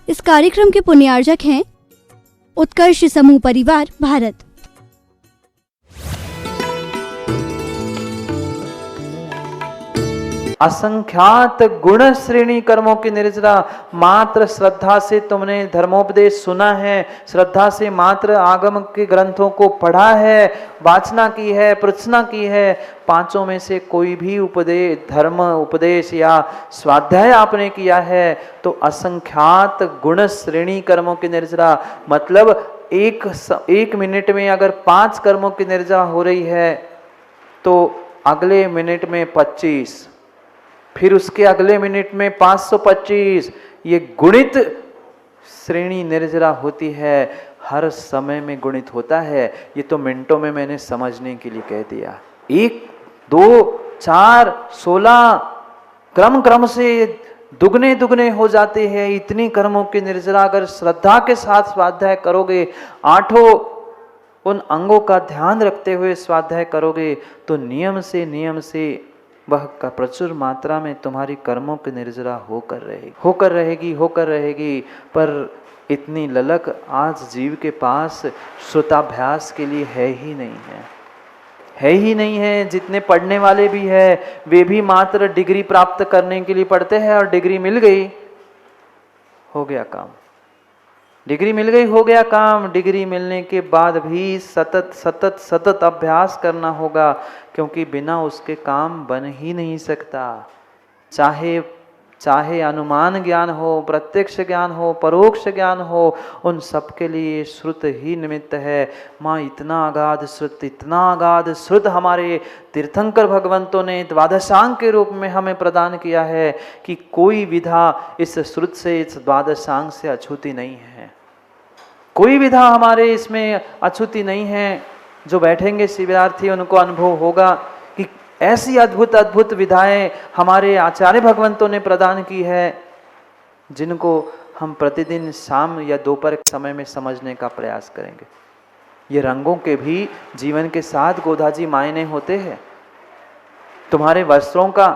इस कार्यक्रम के पुण्यार्जक हैं उत्कर्ष समूह परिवार भारत। असंख्यात गुण श्रेणी कर्मों की निर्जरा, मात्र श्रद्धा से तुमने धर्मोपदेश सुना है, श्रद्धा से मात्र आगम के ग्रंथों को पढ़ा है, वाचना की है, पृच्छना की है, पांचों में से कोई भी उपदेश, धर्म उपदेश या स्वाध्याय आपने किया है, तो असंख्यात गुण श्रेणी कर्मों की निर्जरा, मतलब एक मिनट में अगर 5 कर्मों की निर्जरा हो रही है तो अगले मिनट में 25, फिर उसके अगले मिनट में 525, ये गुणित श्रेणी निर्जरा होती है, हर समय में गुणित होता है। ये तो मिनटों में मैंने समझने के लिए कह दिया। 1, 2, 4, 16 क्रम से दुगने दुगने हो जाते हैं। इतनी कर्मों की निर्जरा अगर श्रद्धा के साथ स्वाध्याय करोगे, 8 उन अंगों का ध्यान रखते हुए स्वाध्याय करोगे, तो नियम से वह का प्रचुर मात्रा में तुम्हारी कर्मों की निर्जरा होकर रहेगी। पर इतनी ललक आज जीव के पास श्रुताभ्यास के लिए है ही नहीं है। जितने पढ़ने वाले भी है वे भी मात्र डिग्री प्राप्त करने के लिए पढ़ते हैं, और डिग्री मिल गई हो गया काम, डिग्री मिल गई हो गया काम। डिग्री मिलने के बाद भी सतत अभ्यास करना होगा, क्योंकि बिना उसके काम बन ही नहीं सकता। चाहे अनुमान ज्ञान हो, प्रत्यक्ष ज्ञान हो, परोक्ष ज्ञान हो, उन सब के लिए श्रुत ही निमित्त है। माँ इतना अगाध श्रुत हमारे तीर्थंकर भगवंतों ने द्वादशांग के रूप में हमें प्रदान किया है कि कोई विधा इस श्रुत से, इस द्वादशांग से अछूती नहीं है। कोई विधा हमारे इसमें अछूती नहीं है। जो बैठेंगे शिविरार्थी उनको अनुभव होगा कि ऐसी अद्भुत विधाएं हमारे आचार्य भगवंतों ने प्रदान की है, जिनको हम प्रतिदिन शाम या दोपहर के समय में समझने का प्रयास करेंगे। ये रंगों के भी जीवन के साथ गोदाजी मायने होते हैं। तुम्हारे वस्त्रों का,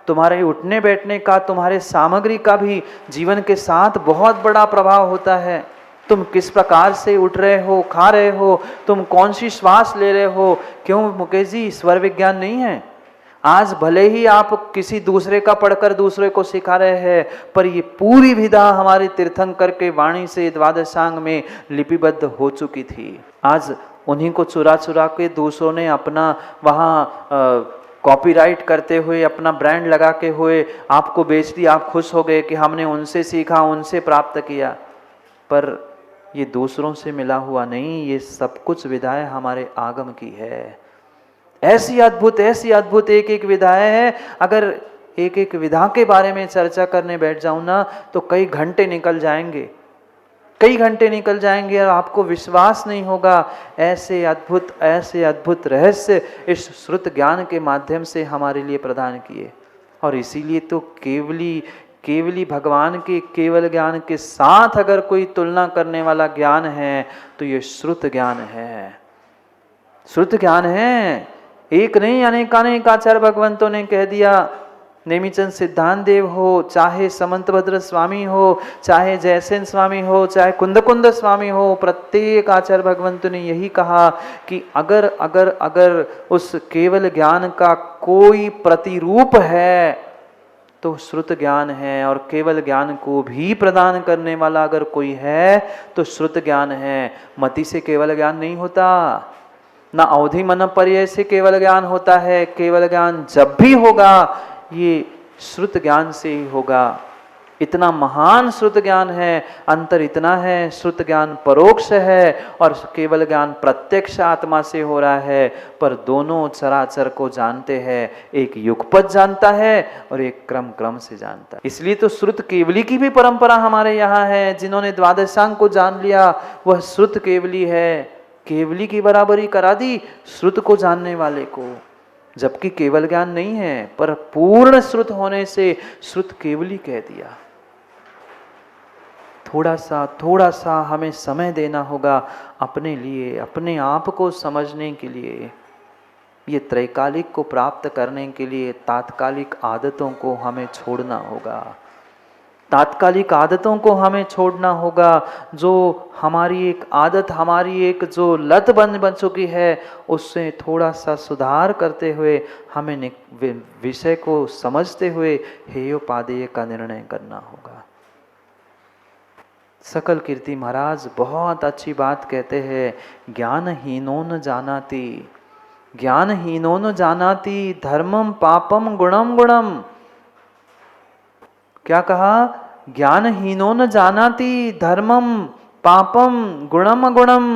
तुम्हारे उठने बैठने का, तुम्हारे सामग्री का भी जीवन के साथ बहुत बड़ा प्रभाव होता है। तुम किस प्रकार से उठ रहे हो, खा रहे हो, तुम कौन सी श्वास ले रहे हो। क्यों मुकेश जी, स्वर विज्ञान नहीं है? आज भले ही आप किसी दूसरे का पढ़कर दूसरे को सिखा रहे हैं, पर ये पूरी विधा हमारे तीर्थंकर के वाणी से द्वादशांग में लिपिबद्ध हो चुकी थी। आज उन्हीं को चुरा के दूसरों ने अपना वहाँ कॉपीराइट करते हुए, अपना ब्रांड लगा के हुए आपको बेच दिया। आप खुश हो गए कि हमने उनसे सीखा, उनसे प्राप्त किया, पर ये दूसरों से मिला हुआ नहीं। ये सब कुछ विधाएं हमारे आगम की है। ऐसी अद्भुत एक विधाएं है। अगर एक विधा के बारे में चर्चा करने बैठ जाऊं ना, तो कई घंटे निकल जाएंगे और आपको विश्वास नहीं होगा। ऐसे अद्भुत रहस्य इस श्रुत ज्ञान के माध्यम से हमारे लिए प्रदान किए। और इसीलिए तो केवली भगवान के केवल ज्ञान के साथ अगर कोई तुलना करने वाला ज्ञान है तो ये श्रुत ज्ञान है। एक नहीं अनेक आचार्य भगवंतों ने कह दिया। नेमिचंद सिद्धांत देव हो, चाहे समंतभद्र स्वामी हो, चाहे जयसेन स्वामी हो, चाहे कुंद स्वामी हो, प्रत्येक आचार्य भगवंतों ने यही कहा कि अगर उस केवल ज्ञान का कोई प्रतिरूप है तो श्रुत ज्ञान है। और केवल ज्ञान को भी प्रदान करने वाला अगर कोई है तो श्रुत ज्ञान है। मति से केवल ज्ञान नहीं होता, ना अवधि मन पर्याय से केवल ज्ञान होता है। केवल ज्ञान जब भी होगा ये श्रुत ज्ञान से ही होगा। इतना महान श्रुत ज्ञान है। अंतर इतना है, श्रुत ज्ञान परोक्ष है और केवल ज्ञान प्रत्यक्ष आत्मा से हो रहा है, पर दोनों चराचर को जानते हैं। एक युगपत जानता है और एक क्रम से जानता है। इसलिए तो श्रुत केवली की भी परंपरा हमारे यहाँ है। जिन्होंने द्वादशांग को जान लिया वह श्रुत केवली है। केवली की बराबरी करा दी श्रुत को जानने वाले को, जबकि केवल ज्ञान नहीं है, पर पूर्ण श्रुत होने से श्रुत केवली कह दिया। थोड़ा सा हमें समय देना होगा अपने लिए, अपने आप को समझने के लिए। ये त्रैकालिक को प्राप्त करने के लिए तात्कालिक आदतों को हमें छोड़ना होगा। तात्कालिक आदतों को हमें छोड़ना होगा। जो हमारी एक आदत, हमारी एक जो लत बन चुकी है, उससे थोड़ा सा सुधार करते हुए हमें विषय को समझते हुए हेयोपादेय का निर्णय करना होगा। सकल कीर्ति महाराज बहुत अच्छी बात कहते हैं, ज्ञानहीनो न जानाति, ज्ञानहीनो न जानाति धर्मम पापम गुणम गुणम। क्या कहा? ज्ञानहीनो न जानाति धर्मम पापम गुणम गुणम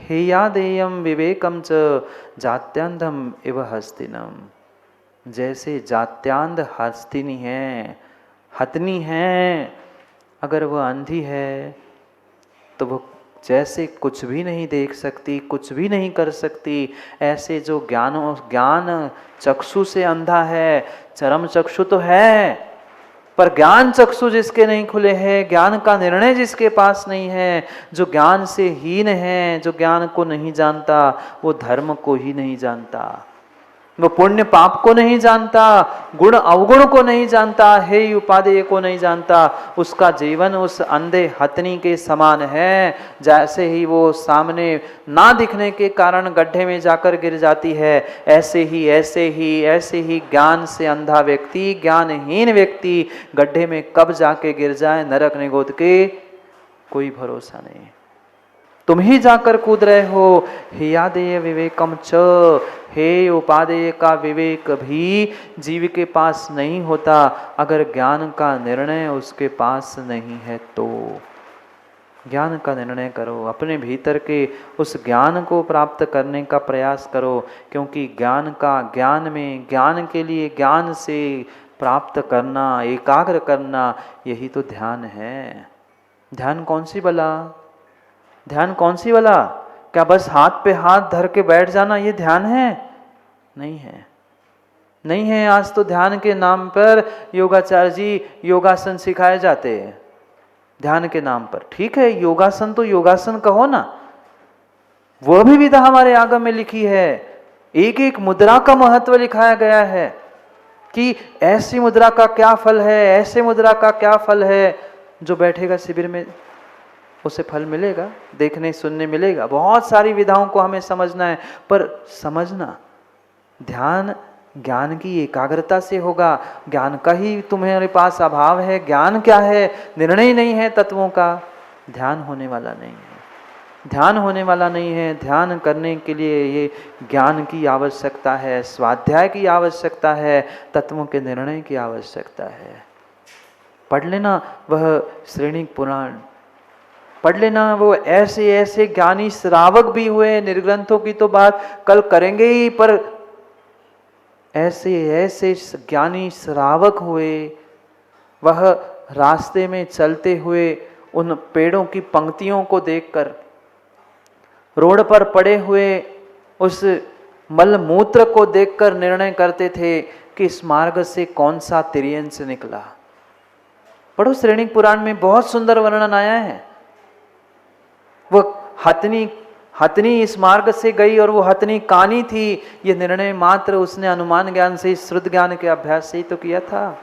हेयादेयम विवेकम च जात्यांधम इव हस्तिनम। जैसे जात्यांध हस्तिनी है, हथनी है, अगर वह अंधी है तो वह जैसे कुछ भी नहीं देख सकती, कुछ भी नहीं कर सकती, ऐसे जो ज्ञान चक्षु से अंधा है, चरम चक्षु तो है पर ज्ञान चक्षु जिसके नहीं खुले हैं, ज्ञान का निर्णय जिसके पास नहीं है, जो ज्ञान से हीन है, जो ज्ञान को नहीं जानता, वो धर्म को ही नहीं जानता, वो पुण्य पाप को नहीं जानता, गुण अवगुण को नहीं जानता, हे उपादेय को नहीं जानता, उसका जीवन उस अंधे हथनी के समान है। जैसे ही वो सामने ना दिखने के कारण गड्ढे में जाकर गिर जाती है, ऐसे ही ज्ञान से अंधा व्यक्ति, ज्ञानहीन व्यक्ति गड्ढे में कब जाके गिर जाए नरक निगोद के कोई भरोसा नहीं। तुम ही जाकर कूद रहे हो। हेयादेय विवेकम च, हे उपादेय का विवेक भी जीव के पास नहीं होता अगर ज्ञान का निर्णय उसके पास नहीं है तो। ज्ञान का निर्णय करो, अपने भीतर के उस ज्ञान को प्राप्त करने का प्रयास करो, क्योंकि ज्ञान के लिए ज्ञान से प्राप्त करना, एकाग्र करना, यही तो ध्यान है। ध्यान कौन सी बला? ध्यान कौन सी वाला? क्या बस हाथ पे हाथ धर के बैठ जाना ये ध्यान है? नहीं है, नहीं है। आज तो ध्यान के नाम पर योगाचार्य जी योगासन सिखाए जाते हैं, ध्यान के नाम पर। ठीक है, योगासन तो योगासन कहो ना, वह भी विधा हमारे आगम में लिखी है। एक एक मुद्रा का महत्व लिखाया गया है कि ऐसी मुद्रा का क्या फल है, ऐसे मुद्रा का क्या फल है। जो बैठेगा शिविर में उसे फल मिलेगा, देखने सुनने मिलेगा। बहुत सारी विधाओं को हमें समझना है, पर समझना ध्यान ज्ञान की एकाग्रता से होगा। ज्ञान का ही तुम्हारे पास अभाव है, ज्ञान क्या है, निर्णय नहीं है तत्वों का, ध्यान होने वाला नहीं है। ध्यान होने वाला नहीं है। ध्यान करने के लिए ये ज्ञान की आवश्यकता है, स्वाध्याय की आवश्यकता है, तत्वों के निर्णय की आवश्यकता है। पढ़ लेना वह श्रेणिक पुराण, पढ़ लेना। वो ऐसे ऐसे ज्ञानी श्रावक भी हुए, निर्ग्रंथों की तो बात कल करेंगे ही, पर ऐसे ऐसे ज्ञानी श्रावक हुए, वह रास्ते में चलते हुए उन पेड़ों की पंक्तियों को देखकर, रोड पर पड़े हुए उस मलमूत्र को देखकर निर्णय करते थे कि इस मार्ग से कौन सा तिर्यंश निकला। पढ़ो, श्रेणिक पुराण में बहुत सुंदर वर्णन आया है। वो हथनी इस मार्ग से गई और वो हथनी कानी थी। ये निर्णय मात्र उसने अनुमान ज्ञान से, श्रुत ज्ञान के अभ्यास से ही तो किया था।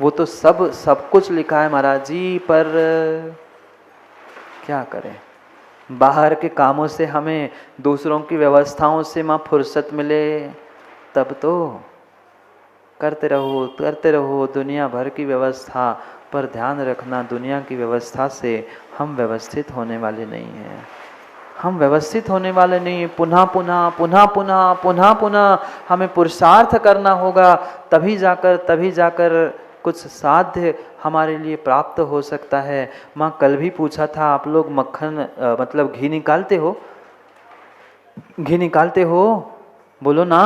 वो तो सब कुछ लिखा है महाराज जी, पर क्या करें, बाहर के कामों से हमें, दूसरों की व्यवस्थाओं से मां फुर्सत मिले तब तो करते रहो दुनिया भर की व्यवस्था। पर ध्यान रखना, दुनिया की व्यवस्था से हम व्यवस्थित होने वाले नहीं हैं। हम व्यवस्थित होने वाले नहीं। पुनः पुनः हमें पुरुषार्थ करना होगा, तभी जाकर कुछ साध्य हमारे लिए प्राप्त हो सकता है। माँ कल भी पूछा था, आप लोग मक्खन मतलब घी निकालते हो? घी निकालते हो? बोलो ना,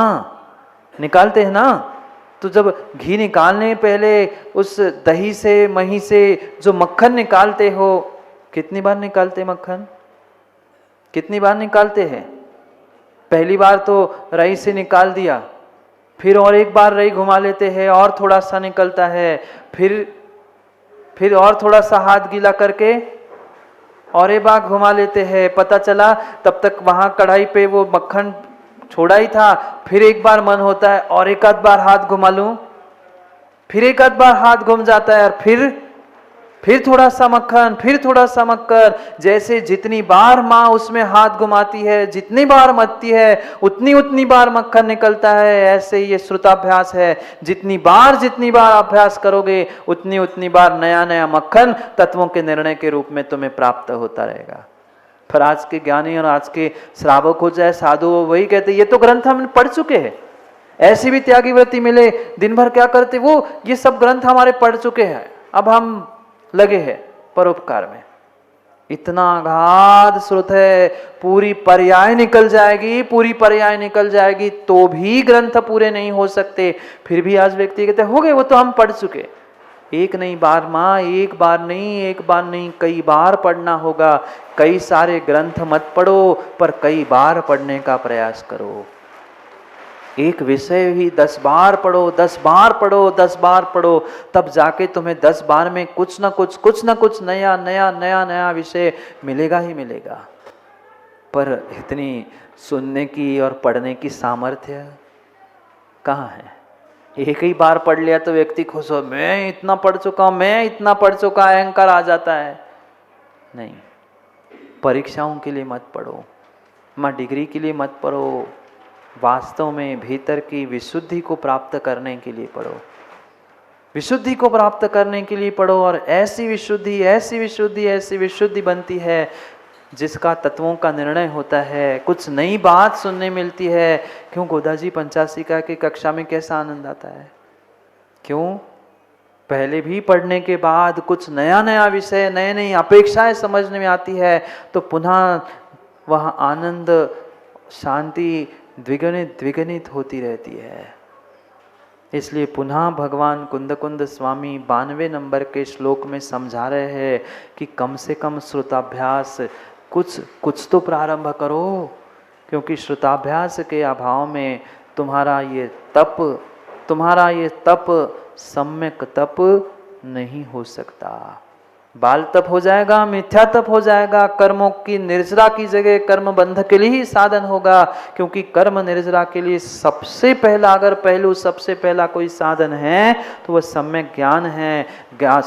निकालते हैं ना। तो जब घी निकालने पहले उस दही से, मही से जो मक्खन निकालते हो, कितनी बार निकालते मक्खन? कितनी बार निकालते हैं? पहली बार तो रई से निकाल दिया, फिर और एक बार रई घुमा लेते हैं और थोड़ा सा निकलता है, फिर और थोड़ा सा हाथ गीला करके और एक बार घुमा लेते हैं। पता चला तब तक वहां कढ़ाई पे वो मक्खन छोड़ा ही था। फिर एक बार मन होता है और एक आध बार हाथ घुमा लूं, फिर एक आध बार हाथ घूम जाता है और फिर थोड़ा सा मक्खन, फिर थोड़ा सा मक्खन। जैसे जितनी बार माँ उसमें हाथ घुमाती है, जितनी बार मथती है, उतनी बार मक्खन निकलता है। ऐसे ये श्रुताभ्यास है, जितनी बार अभ्यास करोगे उतनी बार नया नया मक्खन तत्वों के निर्णय के रूप में तुम्हें प्राप्त होता रहेगा। पर आज के ज्ञानी और आज के श्रावक हो चाहे साधु हो, वही कहते ये तो ग्रंथ हम पढ़ चुके हैं। ऐसी भी त्यागी व्रति मिले, दिन भर क्या करते वो, ये सब ग्रंथ हमारे पढ़ चुके हैं, अब हम लगे हैं परोपकार में। इतना अगाध स्रोत है, पूरी पर्याय निकल जाएगी तो भी ग्रंथ पूरे नहीं हो सकते। फिर भी आज व्यक्ति कहते हो गए, वो तो हम पढ़ चुके। एक बार नहीं कई बार पढ़ना होगा। कई सारे ग्रंथ मत पढ़ो, पर कई बार पढ़ने का प्रयास करो। एक विषय ही 10 बार पढ़ो, तब जाके तुम्हें 10 बार में कुछ ना कुछ नया विषय मिलेगा ही मिलेगा। पर इतनी सुनने की और पढ़ने की सामर्थ्य कहाँ है? एक ही बार पढ़ लिया तो व्यक्ति खुश हो, मैं इतना पढ़ चुका, अहंकार आ जाता है। नहीं, परीक्षाओं के लिए मत पढ़ो, डिग्री के लिए मत पढ़ो, वास्तव में भीतर की विशुद्धि को प्राप्त करने के लिए पढ़ो। और ऐसी विशुद्धि बनती है जिसका तत्वों का निर्णय होता है। कुछ नई बात सुनने मिलती है। क्यों गोदाजी पंचाशिका की कक्षा में कैसा आनंद आता है? क्यों? पहले भी पढ़ने के बाद कुछ नया विषय, नई अपेक्षाएं समझने में आती है, तो पुनः वह आनंद, शांति द्विगुणित होती रहती है। इसलिए पुनः भगवान कुंद स्वामी 92 नंबर के श्लोक में समझा रहे हैं कि कम से कम श्रुताभ्यास कुछ तो प्रारंभ करो, क्योंकि श्रुताभ्यास के अभाव में तुम्हारा ये तप सम्यक तप नहीं हो सकता। बाल तप हो जाएगा, मिथ्या तप हो जाएगा, कर्मों की निर्जरा की जगह कर्म बंध के लिए ही साधन होगा। क्योंकि कर्म निर्जरा के लिए सबसे पहला कोई साधन है तो वह सम्यक ज्ञान है,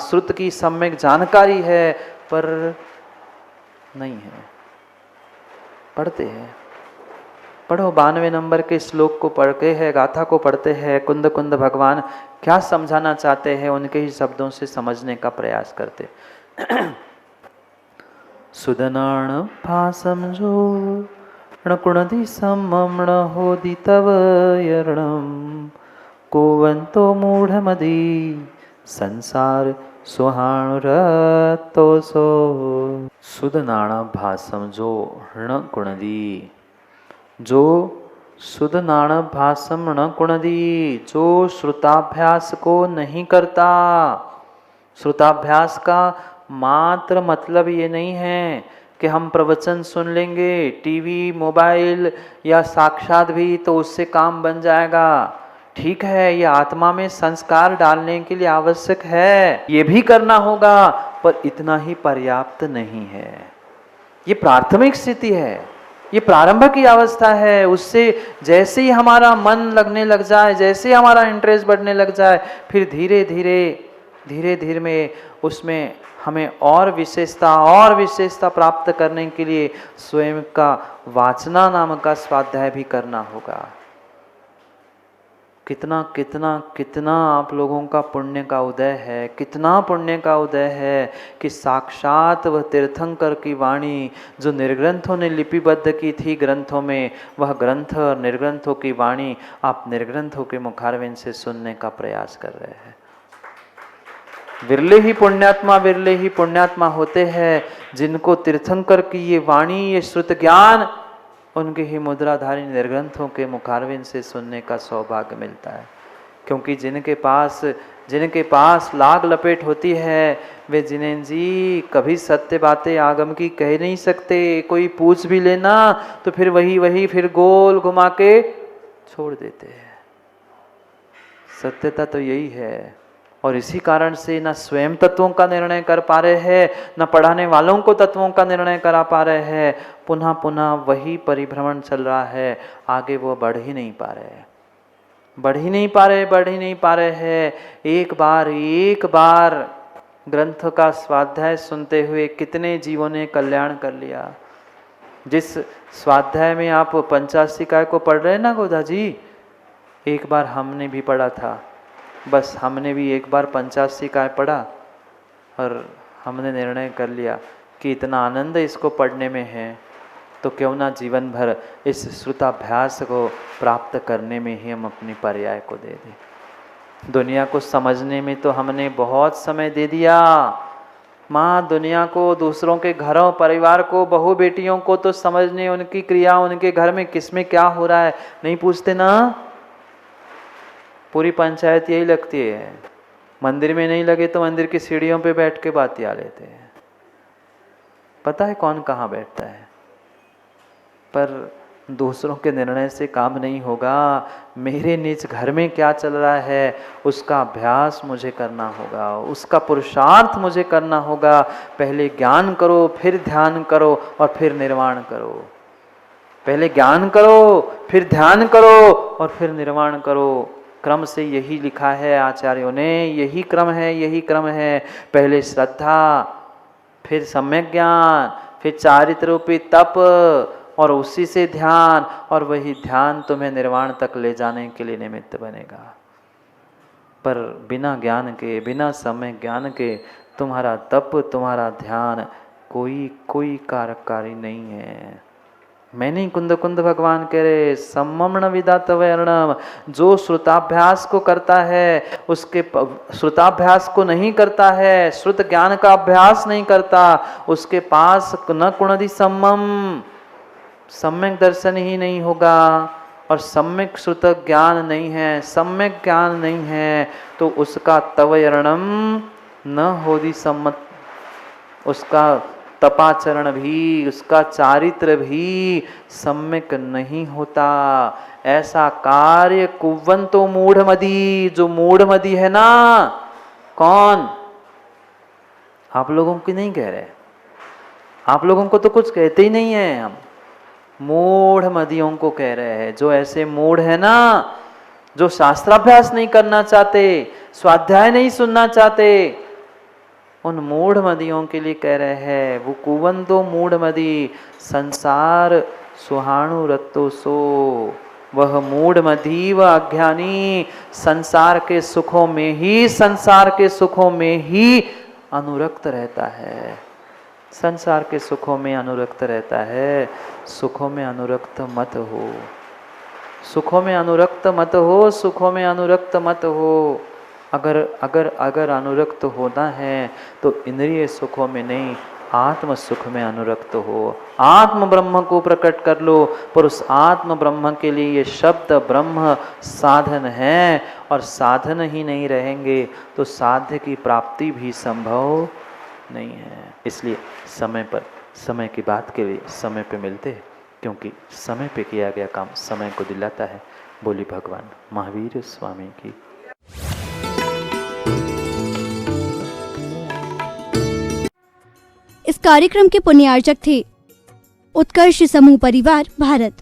श्रुत की सम्यक जानकारी है, पर नहीं है। पढ़ते हैं, पढ़ो 92 नंबर के श्लोक को पढ़ते हैं, गाथा को पढ़ते हैं। कुंद भगवान क्या समझाना चाहते हैं उनके ही शब्दों से समझने का प्रयास करते। सुदनाण भासम जो णकुणदि सममण होदि तव यरणम कोवंतो मूढ़मदि संसार सुहाणुरतो सो। सुदनाण भासम जो णकुणदि, जो सुदनाण भासम णकुणदि, जो श्रुताभ्यास को नहीं करता। श्रुताभ्यास का मात्र मतलब ये नहीं है कि हम प्रवचन सुन लेंगे, टीवी, मोबाइल या साक्षात भी, तो उससे काम बन जाएगा। ठीक है, ये आत्मा में संस्कार डालने के लिए आवश्यक है, ये भी करना होगा, पर इतना ही पर्याप्त नहीं है। ये प्राथमिक स्थिति है, ये प्रारंभ की अवस्था है। उससे जैसे ही हमारा मन लगने लग जाए, जैसे ही हमारा इंटरेस्ट बढ़ने लग जाए, फिर धीरे धीरे में उसमें हमें और विशेषता प्राप्त करने के लिए स्वयं का वाचना नाम का स्वाध्याय भी करना होगा। कितना आप लोगों का पुण्य का उदय है, कितना पुण्य का उदय है कि साक्षात वह तीर्थंकर की वाणी जो निर्ग्रंथों ने लिपिबद्ध की थी ग्रंथों में, वह ग्रंथ और निर्ग्रंथों की वाणी आप निर्ग्रंथों के मुखारविंद से सुनने का प्रयास कर रहे हैं। विरले ही पुण्यात्मा होते हैं जिनको तीर्थंकर की ये वाणी, ये श्रुत ज्ञान उनके ही मुद्राधारी निर्ग्रंथों के मुखारविंद से सुनने का सौभाग्य मिलता है। क्योंकि जिनके पास लाग लपेट होती है, वे जिनेन्द्र जी कभी सत्य बातें आगम की कह नहीं सकते। कोई पूछ भी लेना तो फिर वही फिर गोल घुमा के छोड़ देते हैं। सत्यता तो यही है, और इसी कारण से न स्वयं तत्वों का निर्णय कर पा रहे हैं, न पढ़ाने वालों को तत्वों का निर्णय करा पा रहे हैं। पुनः वही परिभ्रमण चल रहा है, आगे वो बढ़ ही नहीं पा रहे हैं। बढ़ ही नहीं पा रहे हैं। एक बार ग्रंथ का स्वाध्याय सुनते हुए कितने जीवों ने कल्याण कर लिया। जिस स्वाध्याय में आप पंचाशिकाय को पढ़ रहे हैं ना गोदा जी, एक बार हमने भी पढ़ा था। बस हमने भी एक बार पंचाशिकाय पढ़ा और हमने निर्णय कर लिया कि इतना आनंद इसको पढ़ने में है तो क्यों ना जीवन भर इस श्रुताभ्यास को प्राप्त करने में ही हम अपनी पर्याय को दे दें। दुनिया को समझने में तो हमने बहुत समय दे दिया। माँ, दुनिया को, दूसरों के घरों परिवार को, बहू बेटियों को तो समझने, उनकी क्रिया, उनके घर में किसमें क्या हो रहा है नहीं पूछते ना। पूरी पंचायत यही लगती है। मंदिर में नहीं लगे तो मंदिर की सीढ़ियों पे बैठ के बातिया लेते हैं। पता है कौन कहाँ बैठता है, पर दूसरों के निर्णय से काम नहीं होगा। मेरे निज घर में क्या चल रहा है उसका अभ्यास मुझे करना होगा, उसका पुरुषार्थ मुझे करना होगा। पहले ज्ञान करो, फिर ध्यान करो और फिर निर्वाण करो। पहले ज्ञान करो, फिर ध्यान करो और फिर निर्वाण करो। क्रम से यही लिखा है आचार्यों ने, यही क्रम है। पहले श्रद्धा, फिर सम्यक ज्ञान, फिर चारित्र रूपी तप और उसी से ध्यान, और वही ध्यान तुम्हें निर्वाण तक ले जाने के लिए निमित्त बनेगा। पर बिना ज्ञान के, बिना सम्यक ज्ञान के तुम्हारा तप, तुम्हारा ध्यान कोई कारककारी नहीं है। मैंने कुंद भगवान कह रहे सम्मण विदात वर्णम, जो श्रुताभ्यास को करता है, उसके श्रुताभ्यास को नहीं करता है, श्रुत ज्ञान का अभ्यास नहीं करता, उसके पास न कुणदि सम्मम, सम्यक दर्शन ही नहीं होगा। और सम्यक श्रुत ज्ञान नहीं है, सम्यक ज्ञान नहीं है तो उसका तवयर्णम न होदि सम्मत, उसका तपाचरण भी, उसका चारित्र भी सम्यक नहीं होता। ऐसा कार्य कुवंतो मूढ़मदी, जो मूढ़मदी है ना, कौन? आप लोगों की नहीं कह रहे, आप लोगों को तो कुछ कहते ही नहीं है, हम मूढ़मदियों को कह रहे हैं। जो ऐसे मूढ़ है ना, जो शास्त्राभ्यास नहीं करना चाहते, स्वाध्याय नहीं सुनना चाहते, उन मूढ़मदियों के लिए कह रहे हैं। वो कुवंतो मूढ़मदी संसार सुहाणु रत्तो सो, वह मूढ़मदी व अज्ञानी संसार के सुखों में ही अनुरक्त रहता है। संसार के सुखों में अनुरक्त रहता है। सुखों में अनुरक्त मत हो, सुखों में अनुरक्त मत हो, सुखों में अनुरक्त मत हो। अगर अनुरक्त होना है तो इंद्रिय सुखों में नहीं, आत्म सुख में अनुरक्त हो। आत्म ब्रह्म को प्रकट कर लो, पर उस आत्म ब्रह्म के लिए ये शब्द ब्रह्म साधन है, और साधन ही नहीं रहेंगे तो साध्य की प्राप्ति भी संभव नहीं है। इसलिए समय पर, समय की बात के लिए समय पे मिलते हैं, क्योंकि समय पे किया गया काम समय को दिलाता है। बोली भगवान महावीर स्वामी की। इस कार्यक्रम के पुण्यार्चक थे उत्कर्ष समूह परिवार, भारत।